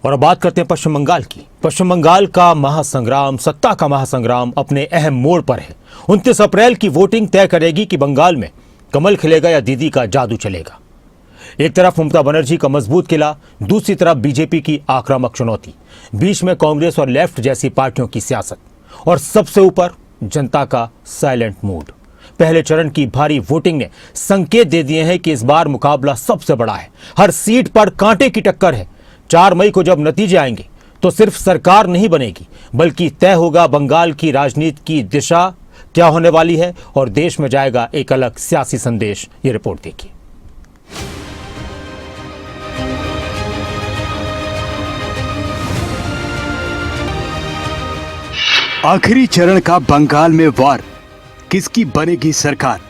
और अब बात करते हैं पश्चिम बंगाल की। पश्चिम बंगाल का महासंग्राम, सत्ता का महासंग्राम अपने अहम मोड़ पर है। 29 अप्रैल की वोटिंग तय करेगी कि बंगाल में कमल खिलेगा या दीदी का जादू चलेगा। एक तरफ ममता बनर्जी का मजबूत किला, दूसरी तरफ बीजेपी की आक्रामक चुनौती, बीच में कांग्रेस और लेफ्ट जैसी पार्टियों की सियासत और सबसे ऊपर जनता का साइलेंट मूड। पहले चरण की भारी वोटिंग ने संकेत दे दिए हैं कि इस बार मुकाबला सबसे बड़ा है। हर सीट पर कांटे की टक्कर है। 4 मई को जब नतीजे आएंगे तो सिर्फ सरकार नहीं बनेगी, बल्कि तय होगा बंगाल की राजनीति की दिशा क्या होने वाली है और देश में जाएगा एक अलग सियासी संदेश। ये रिपोर्ट देखिए। आखिरी चरण का बंगाल में वार, किसकी बनेगी सरकार?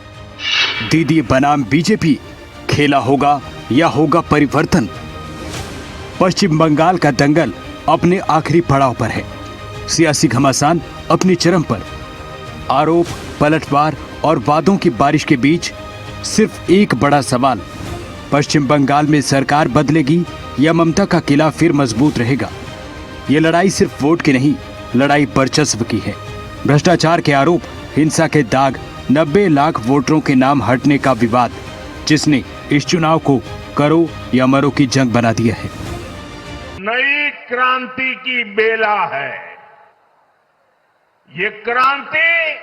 दीदी बनाम बीजेपी, खेला होगा या होगा परिवर्तन? पश्चिम बंगाल का दंगल अपने आखिरी पड़ाव पर है। सियासी घमासान अपनी चरम पर। आरोप, पलटवार और वादों की बारिश के बीच सिर्फ एक बड़ा सवाल, पश्चिम बंगाल में सरकार बदलेगी या ममता का किला फिर मजबूत रहेगा? ये लड़ाई सिर्फ वोट की नहीं, लड़ाई वर्चस्व की है। भ्रष्टाचार के आरोप, हिंसा के दाग, 90 लाख वोटरों के नाम हटने का विवाद, जिसने इस चुनाव को करो या मरो की जंग बना दिया है। नई क्रांति की बेला है। ये क्रांति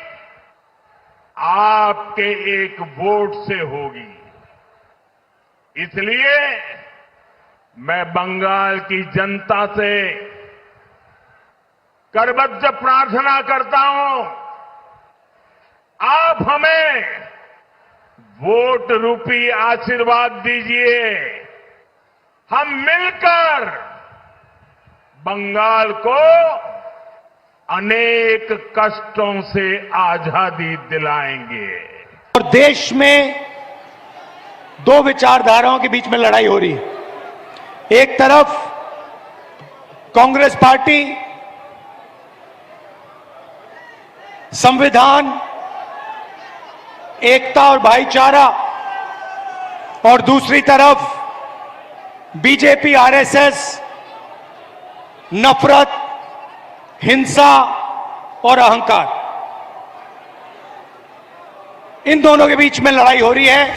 आपके एक वोट से होगी। इसलिए मैं बंगाल की जनता से करबद्ध प्रार्थना करता हूं, आप हमें वोट रूपी आशीर्वाद दीजिए। हम मिलकर बंगाल को अनेक कष्टों से आजादी दिलाएंगे। और देश में दो विचारधाराओं के बीच में लड़ाई हो रही है। एक तरफ कांग्रेस पार्टी संविधान, एकता और भाईचारा, और दूसरी तरफ बीजेपी, आरएसएस, नफरत, हिंसा और अहंकार। इन दोनों के बीच में लड़ाई हो रही है।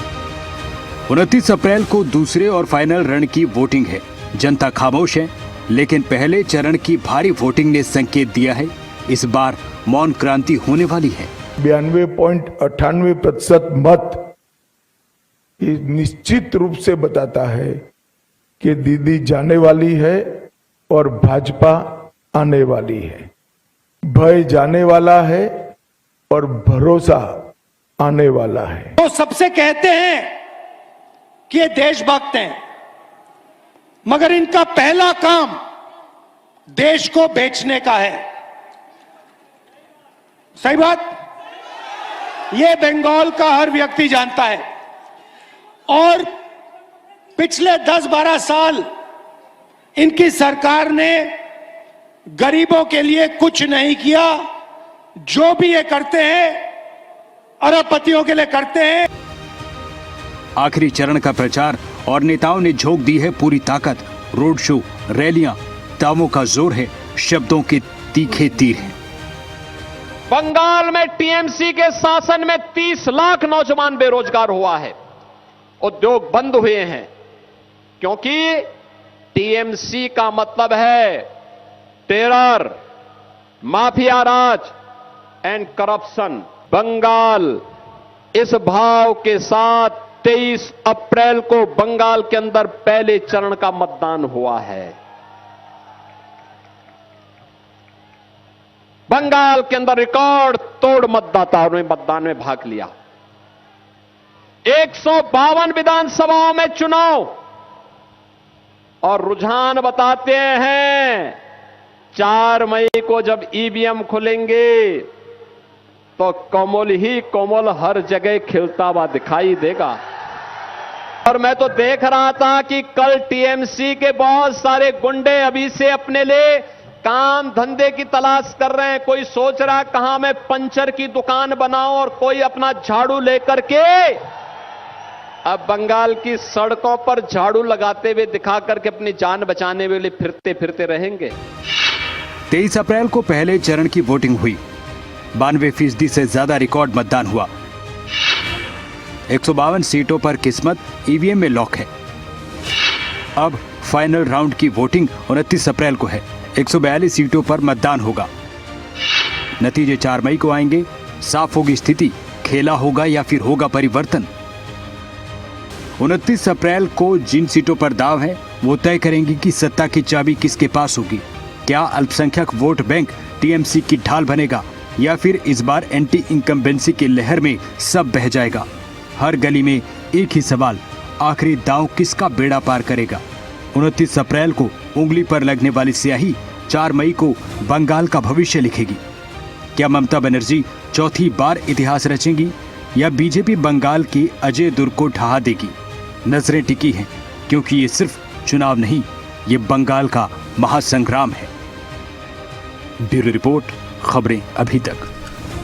29 अप्रैल को दूसरे और फाइनल रण की वोटिंग है। जनता खामोश है, लेकिन पहले चरण की भारी वोटिंग ने संकेत दिया है इस बार मौन क्रांति होने वाली है। 92.98% मत निश्चित रूप से बताता है कि दीदी जाने वाली है और भाजपा आने वाली है। भय जाने वाला है और भरोसा आने वाला है। तो सबसे कहते हैं कि ये देशभक्त हैं, मगर इनका पहला काम देश को बेचने का है। सही बात? ये बंगाल का हर व्यक्ति जानता है। और पिछले 10-12 साल इनकी सरकार ने गरीबों के लिए कुछ नहीं किया। जो भी ये करते हैं अरबपतियों के लिए करते हैं। आखिरी चरण का प्रचार और नेताओं ने झोंक दी है पूरी ताकत। रोड शो, रैलियां, दावों का जोर है, शब्दों के तीखे तीर हैं। बंगाल में टीएमसी के शासन में 30 लाख नौजवान बेरोजगार हुआ है, उद्योग बंद हुए हैं, क्योंकि टीएमसी का मतलब है terror, mafia raj and corruption. Bengal इस भाव के साथ 23 अप्रैल को बंगाल के अंदर पहले चरण का मतदान हुआ है। बंगाल के अंदर रिकॉर्ड तोड़ मतदाताओं ने मतदान में भाग लिया। 152 विधानसभाओं में चुनाव, और रुझान बताते हैं 4 मई को जब ईवीएम खुलेंगे तो कमल ही कमल हर जगह खिलता हुआ दिखाई देगा। और मैं तो देख रहा था कि कल टीएमसी के बहुत सारे गुंडे अभी से अपने लिए काम धंधे की तलाश कर रहे हैं। कोई सोच रहा कहां मैं पंचर की दुकान बनाऊं, और कोई अपना झाड़ू लेकर के अब बंगाल की सड़कों पर झाड़ू लगाते हुए दिखा करके अपनी जान बचाने वाले फिरते फिरते रहेंगे। 23 अप्रैल को पहले चरण की वोटिंग हुई। 92% से ज्यादा रिकॉर्ड मतदान हुआ। 152 सीटों पर किस्मत ईवीएम में लॉक है। अब फाइनल राउंड की वोटिंग 29 अप्रैल को है। 142 सीटों पर मतदान होगा। नतीजे 4 मई को आएंगे। साफ होगी स्थिति, खेला होगा या फिर होगा परिवर्तन। 29 अप्रैल को जिन सीटों पर दाव है वो तय करेंगी कि सत्ता की चाबी किसके पास होगी। क्या अल्पसंख्यक वोट बैंक टीएमसी की ढाल बनेगा या फिर इस बार एंटी इनकम्बेंसी की लहर में सब बह जाएगा। हर गली में एक ही सवाल, आखिरी दांव किसका बेड़ा पार करेगा। 29 अप्रैल को उंगली पर लगने वाली स्याही 4 मई को बंगाल का भविष्य लिखेगी। क्या ममता बनर्जी चौथी बार इतिहास रचेंगी या बीजेपी बंगाल के अजय दुर्ग को ढहा देगी। नजरें टिकी हैं क्योंकि ये सिर्फ चुनाव नहीं, ये बंगाल का महासंग्राम है। ब्यूरो रिपोर्ट, खबरें अभी तक।